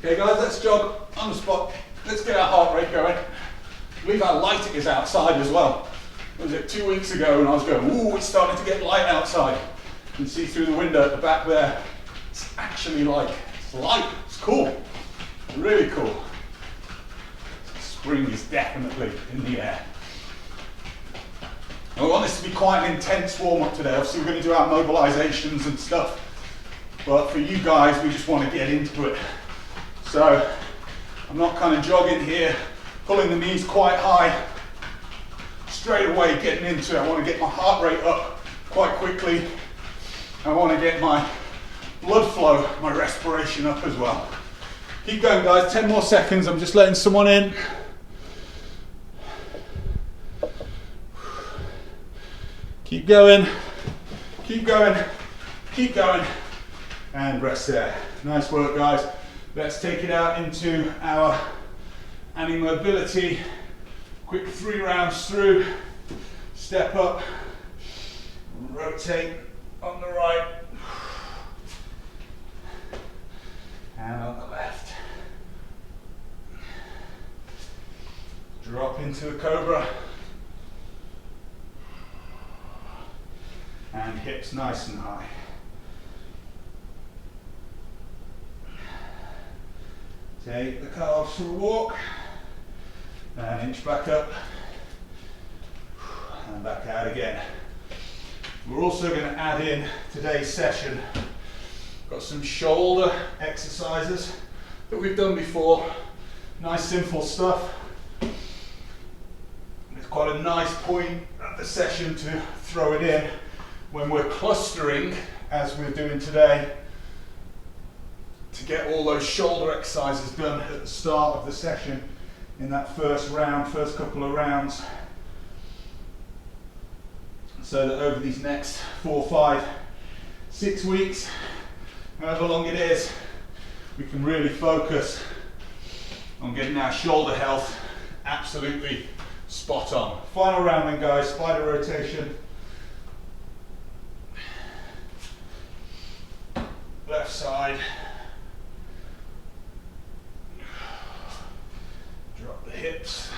Okay guys, let's jog on the spot. Let's get our heart rate going. Believe how light it is outside as well. Was it 2 weeks ago when I was going, ooh, it's starting to get light outside. You can see through the window at the back there. It's actually like, it's light, it's cool. Really cool. Spring is definitely in the air. I want this to be quite an intense warm-up today. Obviously we're going to do our mobilizations and stuff. But for you guys, we just want to get into it. So I'm not kind of jogging here, pulling the knees quite high. Straight away getting into it. I want to get my heart rate up quite quickly. I want to get my blood flow, my respiration up as well. Keep going guys, 10 more seconds. I'm just letting someone in. Keep going, keep going, keep going, and rest there. Nice work guys. Let's take it out into our anti-mobility. Quick 3 rounds through. Step up, rotate on the right, and on the left. Drop into the cobra. And hips nice and high. Take the calves for a walk, and inch back up, and back out again. We're also going to add in today's session, got some shoulder exercises that we've done before, nice simple stuff. It's quite a nice point at the session to throw it in when we're clustering, as we're doing today, to get all those shoulder exercises done at the start of the session in that first round, first couple of rounds, so that over these next 4, 5, 6 weeks, however long it is, we can really focus on getting our shoulder health absolutely spot on. Final round then guys, spider rotation. Left side. Drop the hips.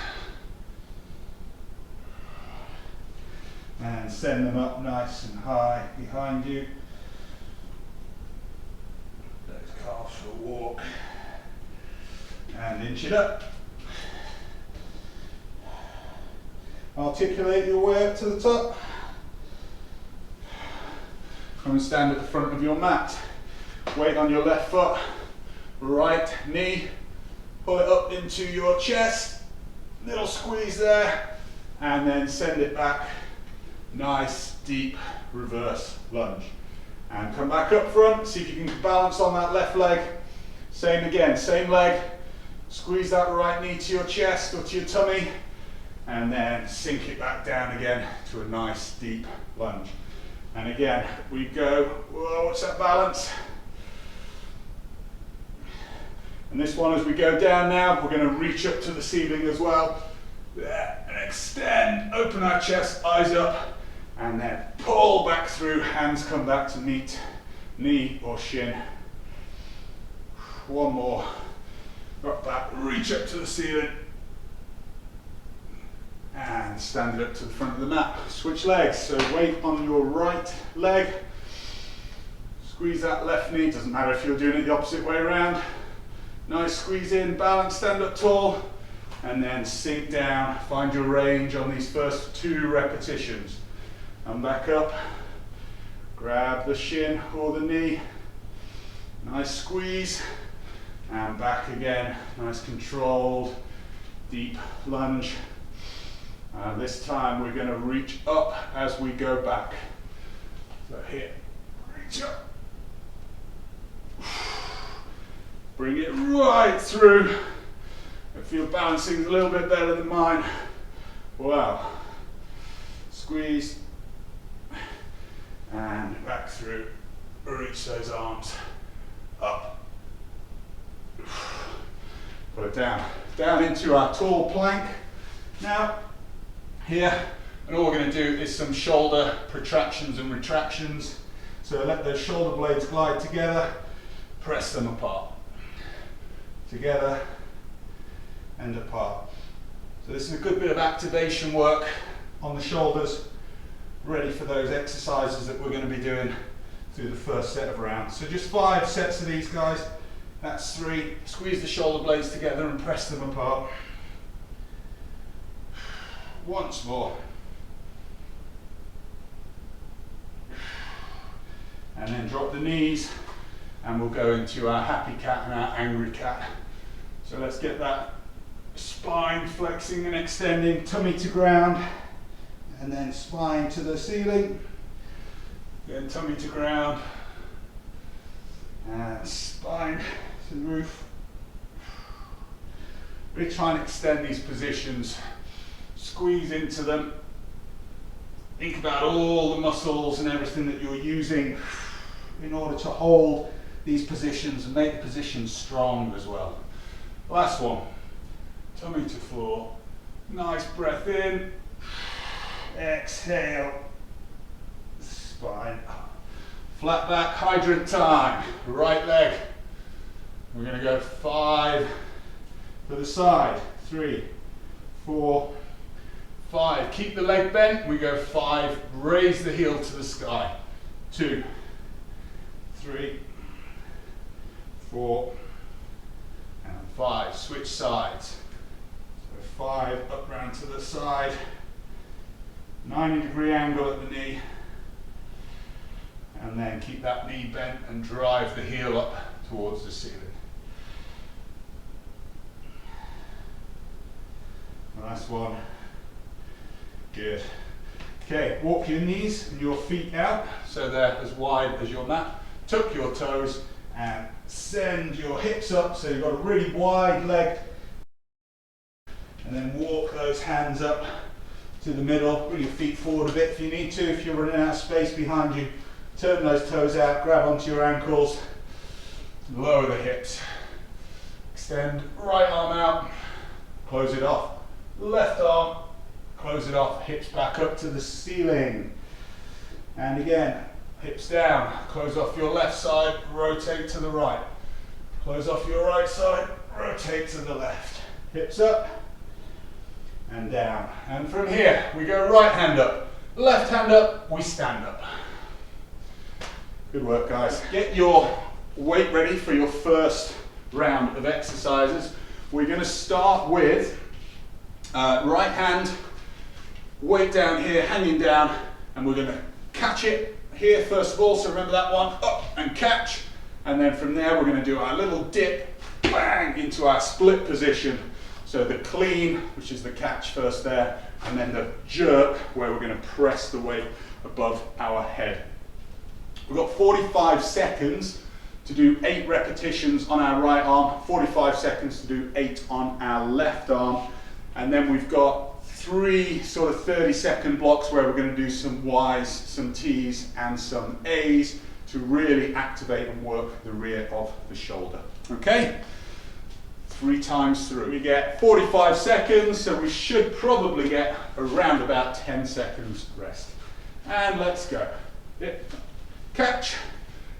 And send them up nice and high behind you. Those calves for a walk. And inch it up. Articulate your way up to the top. Come and stand at the front of your mat. Weight on your left foot, right knee, pull it up into your chest, little squeeze there, and then send it back. Nice deep reverse lunge. And come back up front, see if you can balance on that left leg. Same again, same leg, squeeze that right knee to your chest or to your tummy, and then sink it back down again to a nice deep lunge. And again, we go, whoa, what's that balance? And this one, as we go down now, we're going to reach up to the ceiling as well. There, and extend, open our chest, eyes up, and then pull back through, hands come back to meet knee or shin. One more. Drop back, reach up to the ceiling. And stand it up to the front of the mat. Switch legs, so weight on your right leg. Squeeze that left knee, doesn't matter if you're doing it the opposite way around. Nice squeeze in, balance, stand up tall, and then sink down. Find your range on these first 2 repetitions. And back up, grab the shin or the knee, nice squeeze, and back again, nice controlled, deep lunge. This time we're going to reach up as we go back. So here, reach up. Bring it right through. If your balancing is a little bit better than mine. Wow. Squeeze. And back through. Reach those arms up. Put it down. Down into our tall plank. Now, here, and all we're going to do is some shoulder protractions and retractions. So let those shoulder blades glide together. Press them apart. together and apart. So this is a good bit of activation work on the shoulders, ready for those exercises that we're going to be doing through the first set of rounds. So just 5 sets of these guys. That's 3. Squeeze the shoulder blades together and press them apart. Once more. And then drop the knees and we'll go into our happy cat and our angry cat. So let's get that spine flexing and extending, tummy to ground, and then spine to the ceiling. Then tummy to ground, and spine to the roof. Really try and extend these positions, squeeze into them. Think about all the muscles and everything that you're using in order to hold these positions and make the positions strong as well. Last one, tummy to floor. Nice breath in, exhale, spine. Flat back hydrant time, right leg. We're going to go 5 to the side, 3, 4, 5. Keep the leg bent, we go 5, raise the heel to the sky. 2, 3, 4, and 5. Switch sides. So 5 up round to the side, 90-degree angle at the knee, and then keep that knee bent and drive the heel up towards the ceiling. Last one. Good. Okay, walk your knees and your feet out so they're as wide as your mat. Tuck your toes and send your hips up so you've got a really wide leg. And then walk those hands up to the middle. Bring your feet forward a bit if you need to. If you're running out of space behind you, turn those toes out, grab onto your ankles, lower the hips. Extend right arm out, close it off. Left arm, close it off, hips back up to the ceiling. And again, hips down, close off your left side, rotate to the right. Close off your right side, rotate to the left. Hips up and down. And from here, we go right hand up, left hand up, we stand up. Good work, guys. Get your weight ready for your first round of exercises. We're going to start with right hand, weight down here, hanging down, and we're going to catch it here first of all, so remember that one, up and catch, and then from there we're going to do our little dip, bang, into our split position. So the clean, which is the catch first there, and then the jerk, where we're going to press the weight above our head. We've got 45 seconds to do 8 repetitions on our right arm, 45 seconds to do 8 on our left arm, and then we've got 3 sort of 30-second blocks where we're going to do some Ys, some Ts, and some As to really activate and work the rear of the shoulder. Okay? 3 times through. We get 45 seconds, so we should probably get around about 10 seconds rest. And let's go. Dip, catch,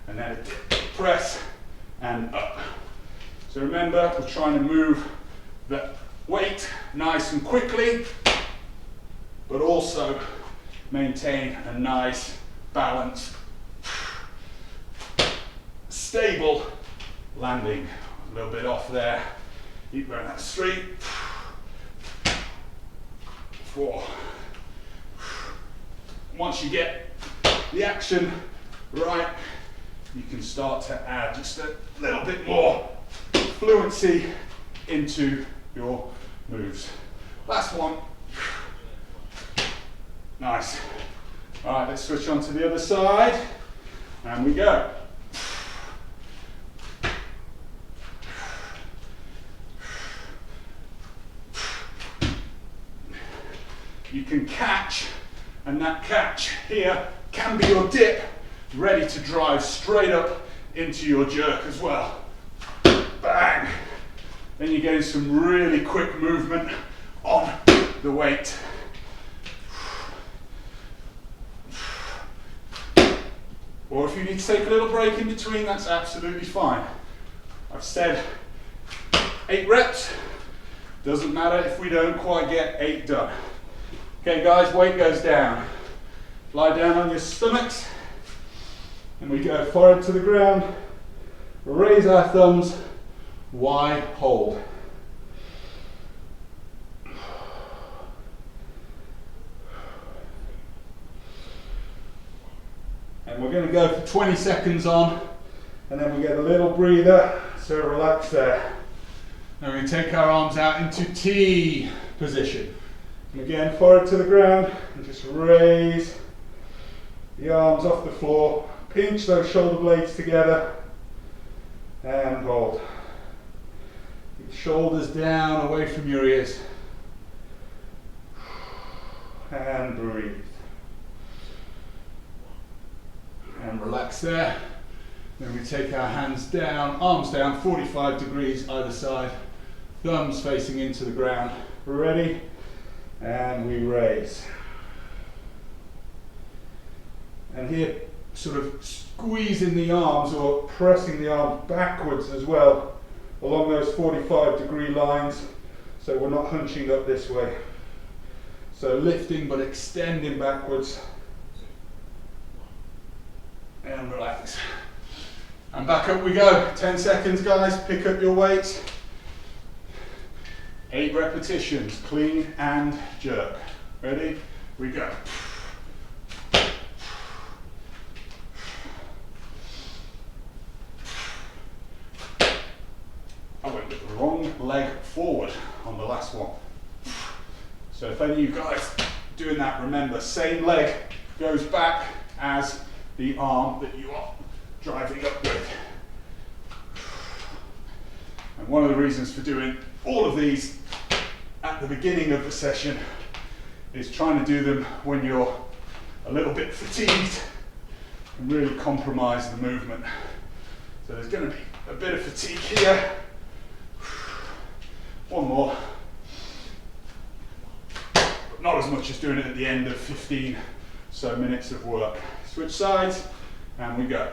and then a dip, press, and up. So remember, we're trying to move the weight nice and quickly, but also maintain a nice, balanced, stable landing. A little bit off there. Keep going, that's 3, 4. Once you get the action right, you can start to add just a little bit more fluency into your moves. Last one. Nice. All right, let's switch on to the other side, and we go. You can catch, and that catch here can be your dip, ready to drive straight up into your jerk as well. Bang! Then you're getting some really quick movement on the weight. Or if you need to take a little break in between, that's absolutely fine. I've said 8 reps. Doesn't matter if we don't quite get 8 done. Okay guys, weight goes down. Lie down on your stomachs and we go forward to the ground. Raise our thumbs, wide hold. And we're going to go for 20 seconds on, and then we get a little breather, so relax there. Now we're going to take our arms out into T position. And again, forward to the ground, and just raise the arms off the floor. Pinch those shoulder blades together, and hold. Keep the shoulders down, away from your ears. And breathe. And relax there. Then we take our hands down, arms down, 45 degrees either side, thumbs facing into the ground. Ready? And we raise. And here, sort of squeezing the arms or pressing the arms backwards as well, along those 45-degree lines, so we're not hunching up this way. So lifting but extending backwards. And relax. And back up we go. 10 seconds guys, pick up your weights. 8 repetitions, clean and jerk. Ready? We go. I went with the wrong leg forward on the last one. So if any of you guys doing that, remember, same leg goes back as the arm that you are driving up with. And one of the reasons for doing all of these at the beginning of the session is trying to do them when you're a little bit fatigued and really compromise the movement. So there's going to be a bit of fatigue here. One more. But not as much as doing it at the end of 15 so minutes of work. Switch sides, and we go.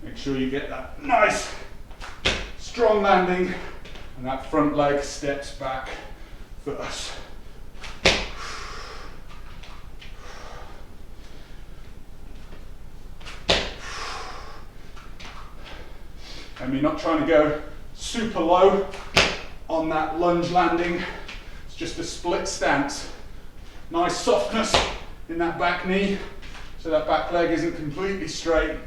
Make sure you get that nice, strong landing, and that front leg steps back first. And we're not trying to go super low on that lunge landing. It's just a split stance. Nice softness in that back knee, so that back leg isn't completely straight.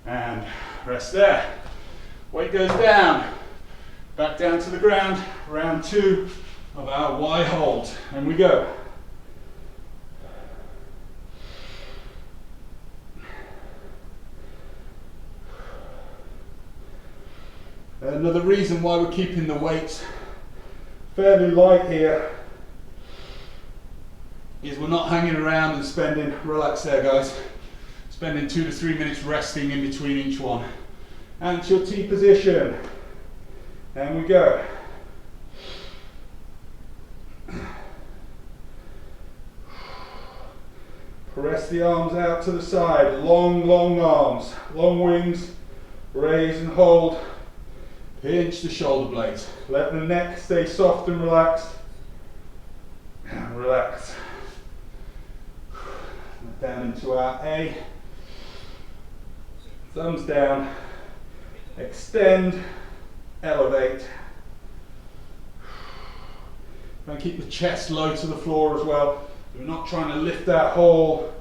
And rest there. Weight goes down. Back down to the ground. Round 2 of our Y hold. And we go. Another reason why we're keeping the weights fairly light here is we're not hanging around and spending, relax there guys, spending 2 to 3 minutes resting in between each one. And it's your T position. And we go. Press the arms out to the side, long, long arms, long wings, raise and hold. Pinch the shoulder blades. Let the neck stay soft and relaxed. And relax. Down into our A. Thumbs down. Extend. Elevate. And keep the chest low to the floor as well. We're not trying to lift that whole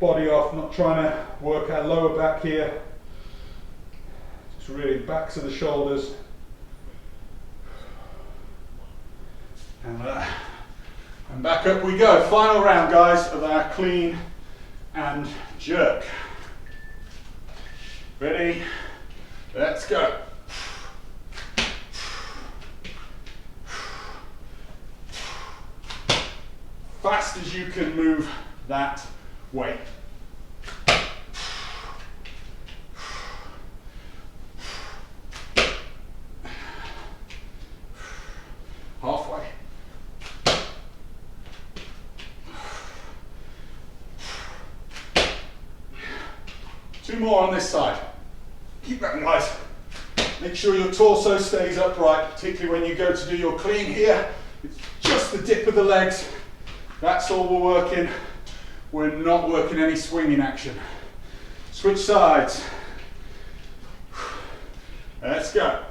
body off, not trying to work our lower back here. Just really backs of the shoulders. And back up we go. Final round, guys, of our clean and jerk. Ready? Let's go. Fast as you can move that weight. Halfway. 2 more on this side. Keep that, guys. Make sure your torso stays upright, particularly when you go to do your clean here. It's just the dip of the legs. That's all we're working. We're not working any swinging action. Switch sides. Let's go.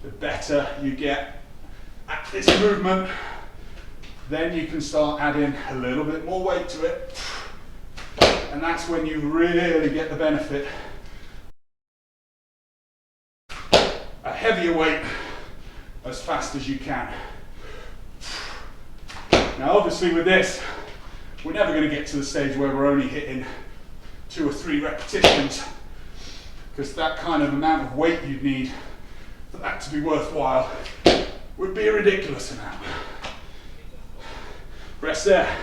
The better you get at this movement, then you can start adding a little bit more weight to it. And that's when you really get the benefit. A heavier weight as fast as you can. Now obviously with this, we're never going to get to the stage where we're only hitting 2 or 3 repetitions, because that kind of amount of weight you'd need for that to be worthwhile would be a ridiculous amount. Rest there.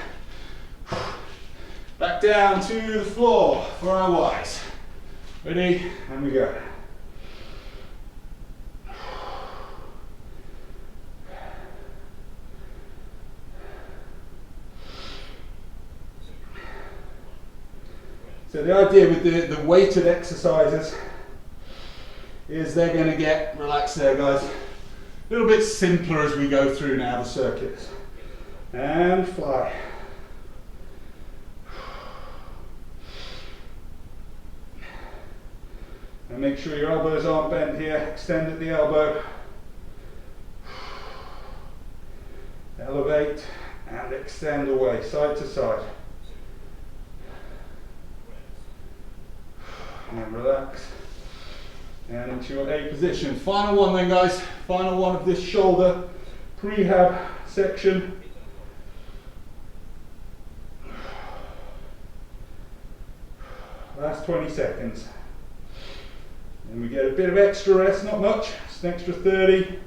Back down to the floor for our Ys. Ready? And we go. So the idea with the weighted exercises is they're going to get, relax there guys, a little bit simpler as we go through now the circuits. And fly. And make sure your elbows aren't bent here, extend at the elbow. Elevate and extend away, side to side. And relax. And into your A position. Final one then guys, final one of this shoulder prehab section. Last 20 seconds. And we get a bit of extra rest, not much, just an extra 30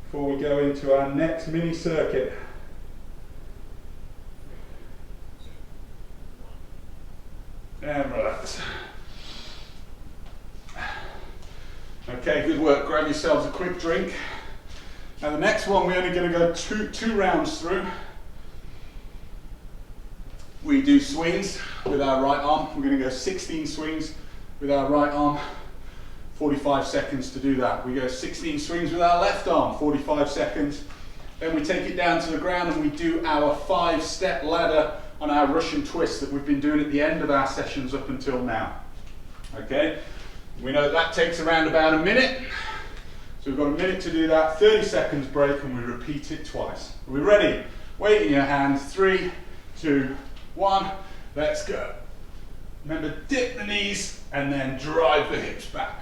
before we go into our next mini circuit. And relax. Okay, good work. Grab yourselves a quick drink. Now the next one we're only going to go two rounds through. We do swings with our right arm. We're going to go 16 swings with our right arm. 45 seconds to do that. We go 16 swings with our left arm, 45 seconds. Then we take it down to the ground and we do our 5-step ladder on our Russian twist that we've been doing at the end of our sessions up until now. Okay, we know that takes around about a minute. So we've got a minute to do that, 30 seconds break, and we repeat it twice. Are we ready? Weight in your hands, 3, 2, 1, let's go. Remember, dip the knees and then drive the hips back.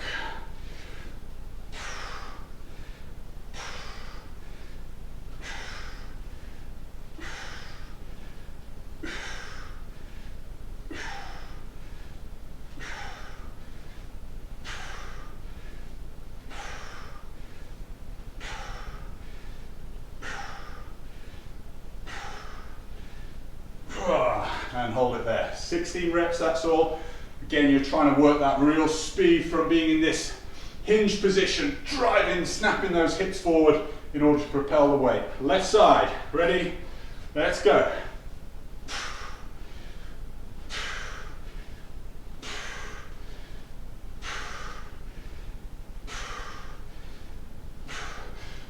And hold it there. 16 reps, that's all. Again, you're trying to work that real speed from being in this hinge position, driving, snapping those hips forward in order to propel the weight. Left side, ready? Let's go.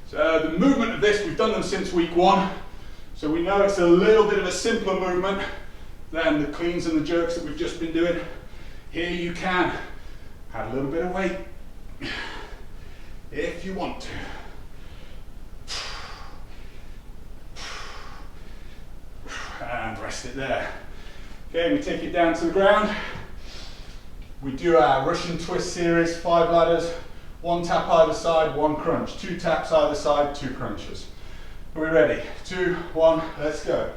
So the movement of this, we've done them since week 1. So we know it's a little bit of a simpler movement than the cleans and the jerks that we've just been doing. Here you can add a little bit of weight if you want to. And rest it there. Okay, we take it down to the ground. We do our Russian twist series, 5 ladders, 1 tap either side, 1 crunch, 2 taps either side, 2 crunches. Are we ready? 2, 1, let's go.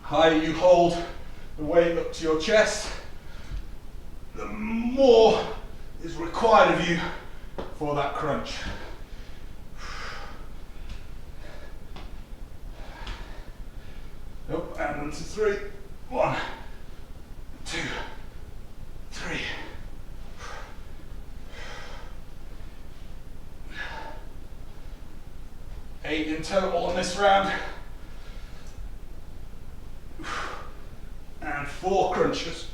Higher you hold the weight up to your chest, the more is required of you for that crunch. Up and 1 to 3. 1, 2, 3. 8 in total on this round. And 4 crunches.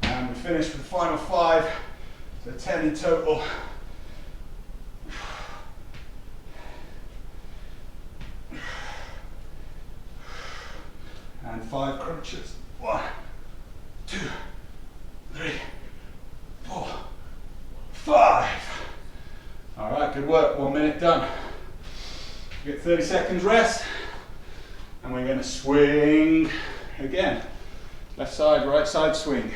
And we finish with the final 5, so 10 in total. And 5 crunches. 1, 2, 3, 4, 5. All right, good work. 1 minute done. You get 30 seconds rest, and we're going to swing again. Left side, right side swing.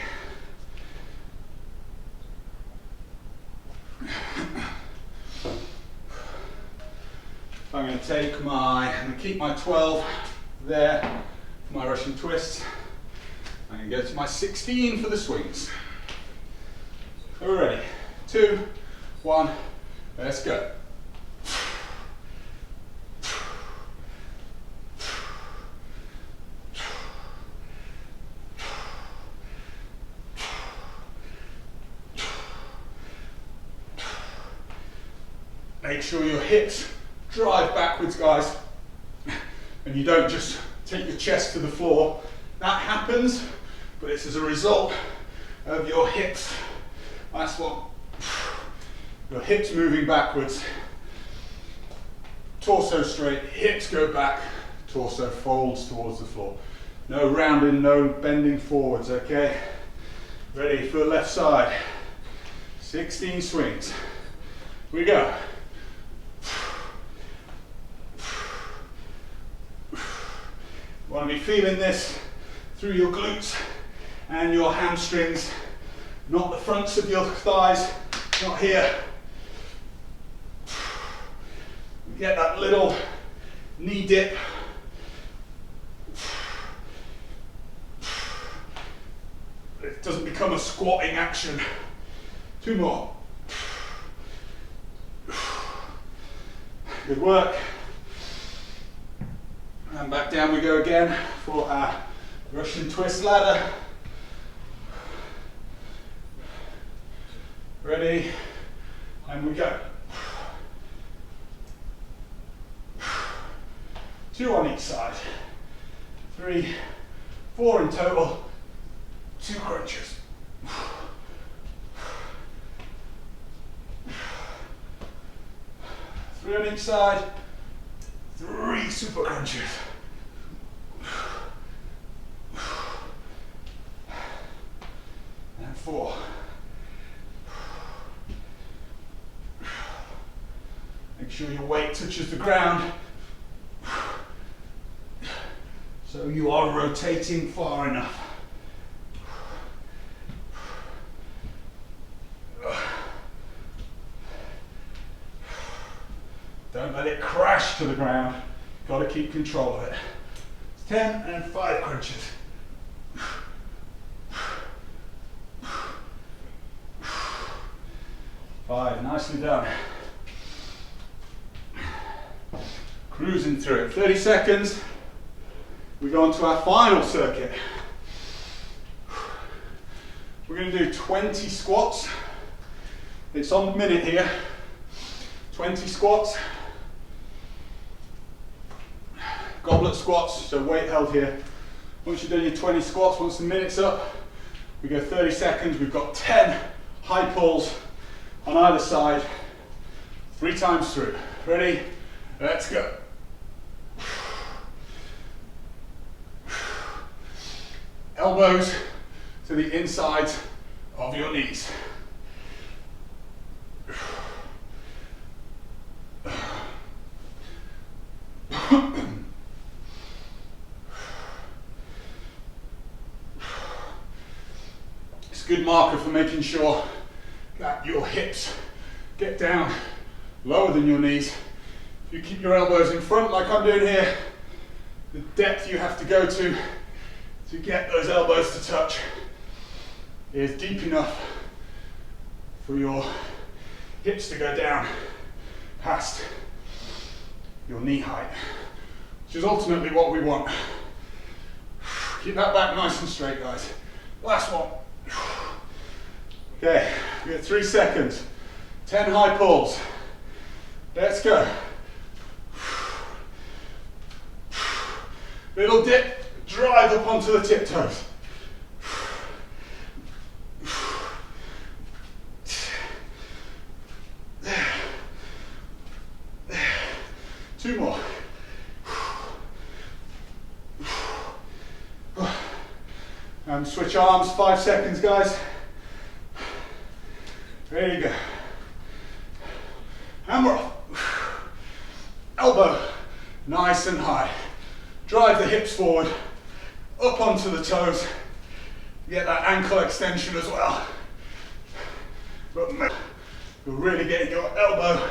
I'm going to keep my 12 there for my Russian twists. I'm going to go to my 16 for the swings. So we're ready. 2, 1, let's go. Make sure your hips drive backwards, guys, and you don't just take your chest to the floor. That happens, but it's as a result of your hips. Last one. Your hips moving backwards. Torso straight, hips go back, torso folds towards the floor. No rounding, no bending forwards, okay? Ready for the left side. 16 swings. Here we go. You want to be feeling this through your glutes and your hamstrings, not the fronts of your thighs, not here. Get that little knee dip. It doesn't become a squatting action. 2 more. Good work. And back down we go again for our Russian twist ladder. Ready, and we go. 2 on each side. 3, 4 in total. 2 crunches. 3 on each side. 3 super crunches. And 4. Make sure your weight touches the ground, so you are rotating far enough. Don't let it crash to the ground. Got to keep control of it. 10 and 5 crunches. 5, nicely done. Cruising through it. 30 seconds. We go on to our final circuit. We're going to do 20 squats. It's on the minute here. 20 squats. Goblet squats, so weight held here. Once you've done your 20 squats, once the minute's up, we go 30 seconds. We've got 10 high pulls on either side, 3 times through. Ready? Let's go. Elbows to the insides of your knees. It's a good marker for making sure that your hips get down lower than your knees. If you keep your elbows in front like I'm doing here, the depth you have to go to get those elbows to touch is deep enough for your hips to go down past your knee height, which is ultimately what we want. Keep that back nice and straight, guys. Last one. Okay, we get 3 seconds. 10 high pulls. Let's go. Little dip, drive up onto the tiptoes. Two more. And switch arms, 5 seconds, guys. There you go. Hammer off. Elbow, nice and high. Drive the hips forward, up onto the toes. Get that ankle extension as well. But you're really getting your elbow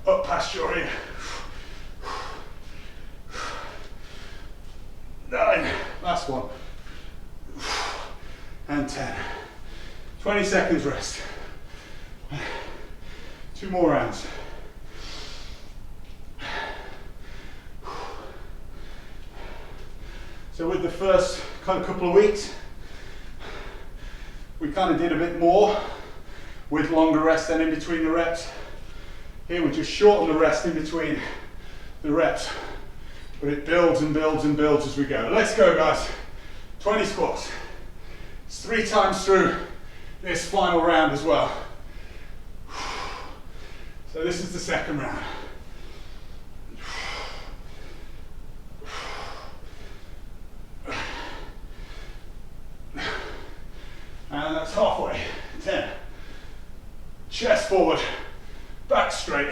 up past your ear. 9, last one. And 10. 20 seconds rest. 2 more rounds. So with the first couple of weeks, we kind of did a bit more with longer rest than in between the reps. Here we just shorten the rest in between the reps, but it builds and builds and builds as we go. Let's go, guys. 20 squats. It's 3 times through this final round as well. So this is the second round. And that's halfway. 10. Chest forward, back straight,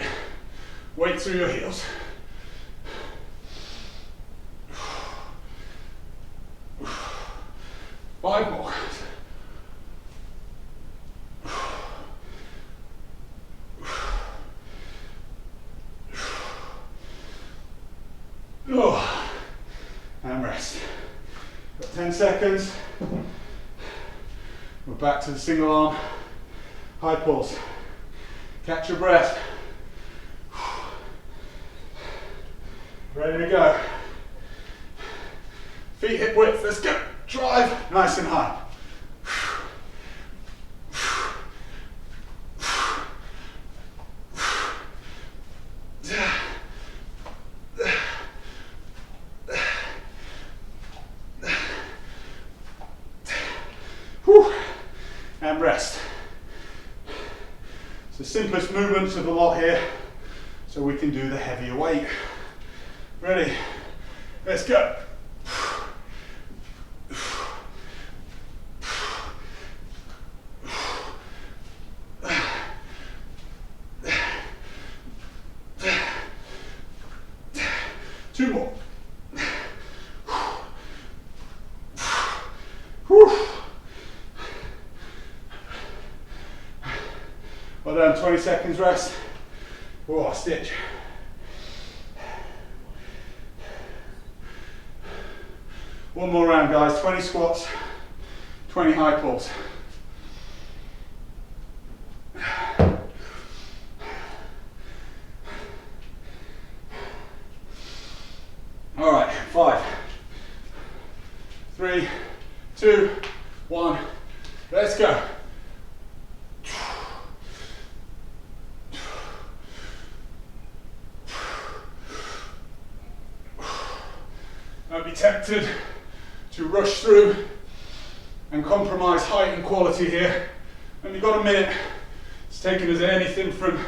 weight through your heels. 5 more. Oh, and rest. Got 10 seconds. We're back to the single arm high pulse. Catch your breath. Ready to go. Feet hip width, let's go. Drive, nice and high. And rest. It's the simplest movements of the lot here, so we can do the heavier weight. Ready? Let's go. Two more. Well done, 20 seconds rest. Oh, stitch. One more round, guys. 20 squats, 20 high pulls. All right, 5, 3, 2, 1. Let's go. Don't be tempted to rush through and compromise height and quality here. And you've got a minute. It's taken us anything from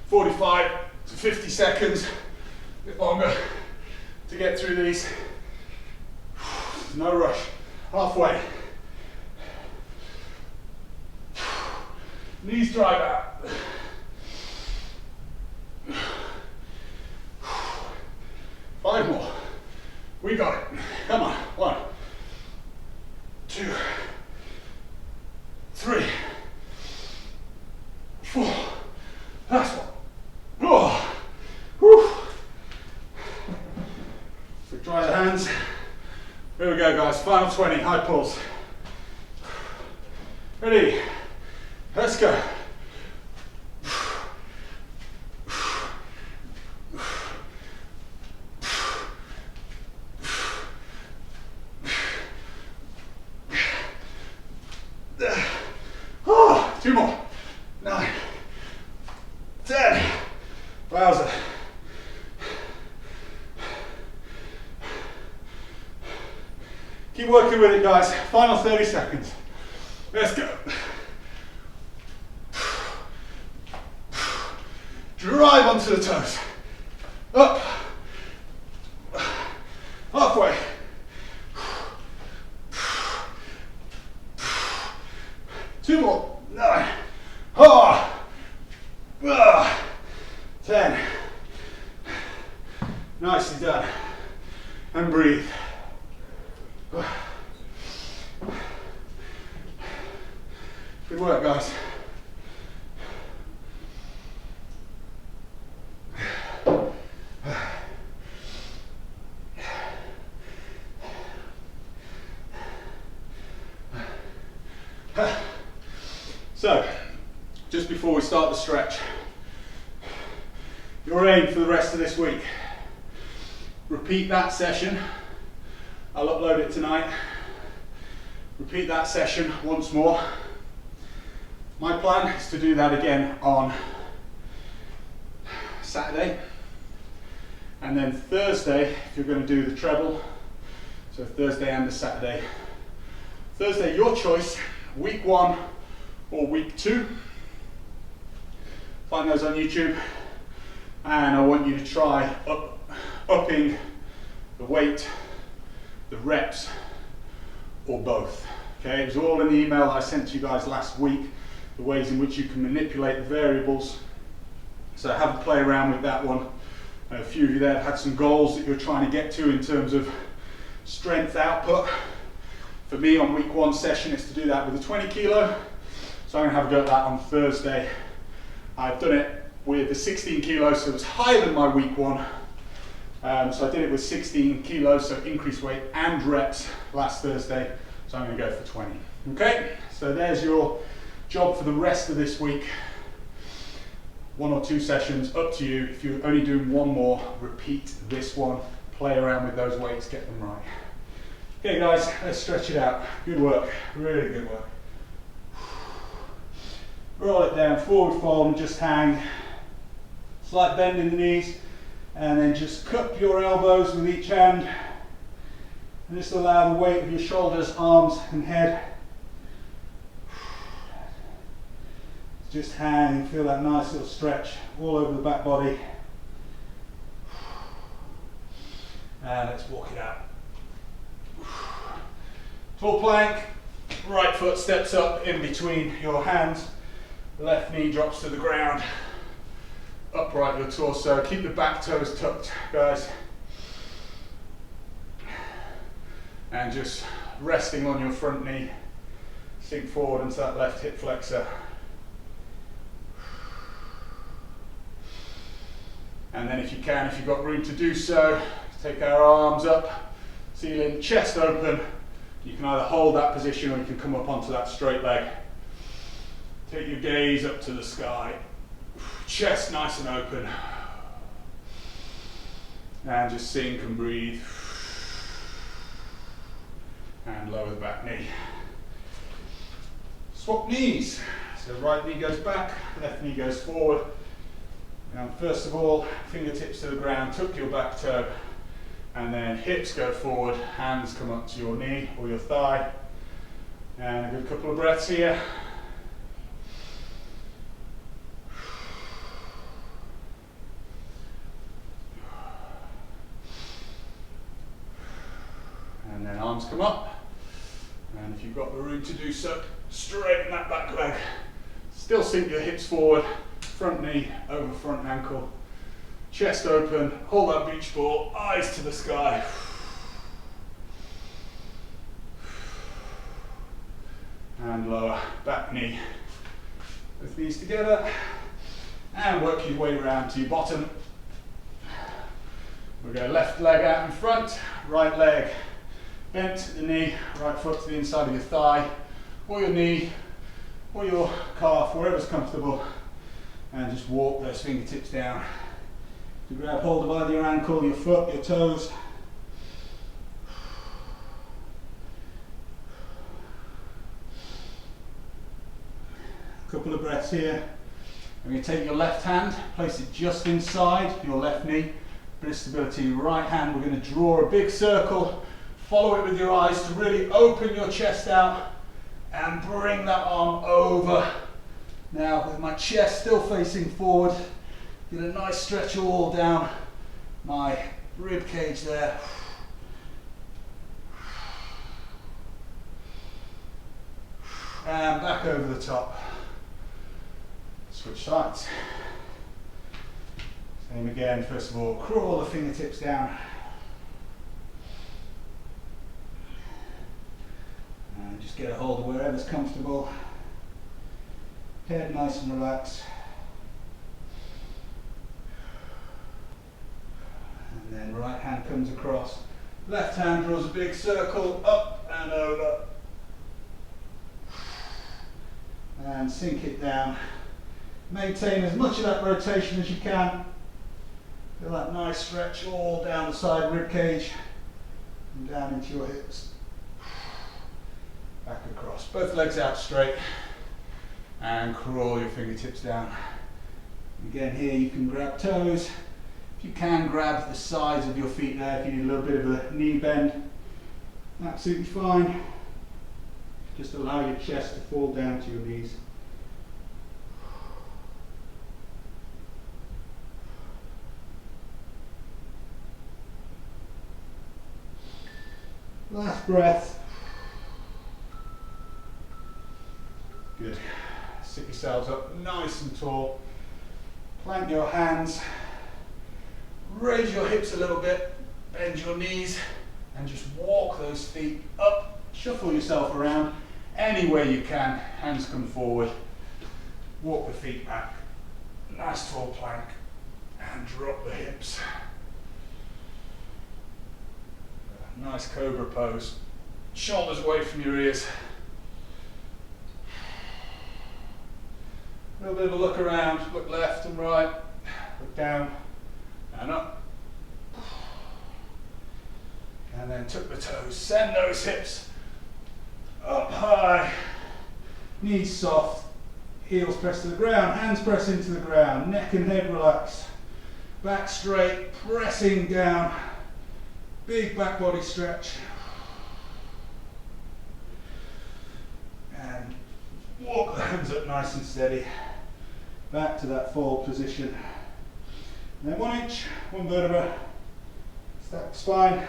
45 to 50 seconds, a bit longer, to get through these. No rush. Halfway. Knees drive out. 5 more. We got it. Come on. 1, 2, 3, 4. Last one. Oh. Whew. So dry the hands. Here we go, guys. Final 20. High pulse. Ready? Let's go. Oh, 2 more. 9, 10. Wowza. Keep working with it, guys. Final 30 seconds. Let's go. Drive onto the toes. Up. Halfway. Two more. 9. 10. Nicely done. And breathe. Good work, guys. So, just before we start the stretch, your aim for the rest of this week, repeat that session. I'll upload it tonight. Repeat that session once more. My plan is to do that again on Saturday, and then Thursday, if you're going to do the treble, so Thursday and the Saturday. Thursday, your choice, week 1 or week 2. Find those on YouTube, and I want you to try upping the weight, the reps, or both. Okay, it was all in the email that I sent to you guys last week, the ways in which you can manipulate the variables. So have a play around with that one. A few of you there have had some goals that you're trying to get to in terms of strength output. For me, on week 1 session, is to do that with a 20 kilo. So I'm going to have a go at that on Thursday. I've done it with the 16 kilos, so it was higher than my week 1. So I did it with 16 kilos, so increased weight and reps last Thursday. So I'm going to go for 20. Okay, so there's your job for the rest of this week. 1 or 2 sessions, up to you. If you're only doing 1 more, repeat this one. Play around with those weights, get them right. Okay guys, let's stretch it out. Good work, really good work. Roll it down, forward fold and just hang. Slight bend in the knees, and then just cup your elbows with each hand. And just allow the weight of your shoulders, arms and head. Just hang, feel that nice little stretch all over the back body. And let's walk it out. Tall plank, right foot steps up in between your hands, left knee drops to the ground, upright your torso, keep the back toes tucked, guys. And just resting on your front knee, sink forward into that left hip flexor. And then if you can, if you've got room to do so, take our arms up, ceiling, chest open. You can either hold that position or you can come up onto that straight leg. Take your gaze up to the sky. Chest nice and open. And just sink and breathe. And lower the back knee. Swap knees. So right knee goes back, left knee goes forward. Now first of all, fingertips to the ground, tuck your back toe, and then hips go forward, hands come up to your knee or your thigh. And a good couple of breaths here. And then arms come up. And if you've got the room to do so, straighten that back leg. Still sink your hips forward. Front knee over front ankle, chest open, hold that beach ball, eyes to the sky. And lower, back knee, both knees together, and work your way around to your bottom. We'll go left leg out in front, right leg bent to the knee, right foot to the inside of your thigh, or your knee, or your calf, wherever's comfortable. And just walk those fingertips down to grab hold of either your ankle, your foot, your toes. A couple of breaths here. I'm going to take your left hand, place it just inside your left kney. Bit of stability in your right hand. We're going to draw a big circle Follow it with your eyes to really open your chest out and bring that arm over. Now with my chest still facing forward, get a nice stretch all down my rib cage there. And back over the top. Switch sides. Same again, first of all, crawl the fingertips down. And just get a hold of wherever's comfortable. Head nice and relaxed. And then right hand comes across. Left hand draws a big circle up and over. And sink it down. Maintain as much of that rotation as you can. Feel that nice stretch all down the side rib cage and down into your hips. Back across. Both legs out straight and crawl your fingertips down. Again here you can grab toes. If you can grab the sides of your feet there if you need a little bit of a knee bend. Absolutely fine. Just allow your chest to fall down to your knees. Last breath. Good. Sit yourselves up nice and tall. Plant your hands. Raise your hips a little bit. Bend your knees and just walk those feet up. Shuffle yourself around any way you can. Hands come forward. Walk the feet back. Nice tall plank. And drop the hips. Nice cobra pose. Shoulders away from your ears. A little bit of a look around. Look left and right. Look down and up. And then tuck the toes. Send those hips up high. Knees soft. Heels press to the ground. Hands press into the ground. Neck and head relax. Back straight. Pressing down. Big back body stretch. And walk the hands up nice and steady. Back to that fold position. And then 1 inch, 1 vertebra. Stack the spine.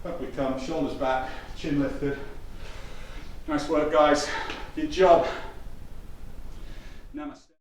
Up we come, shoulders back, chin lifted. Nice work guys. Good job. Namaste.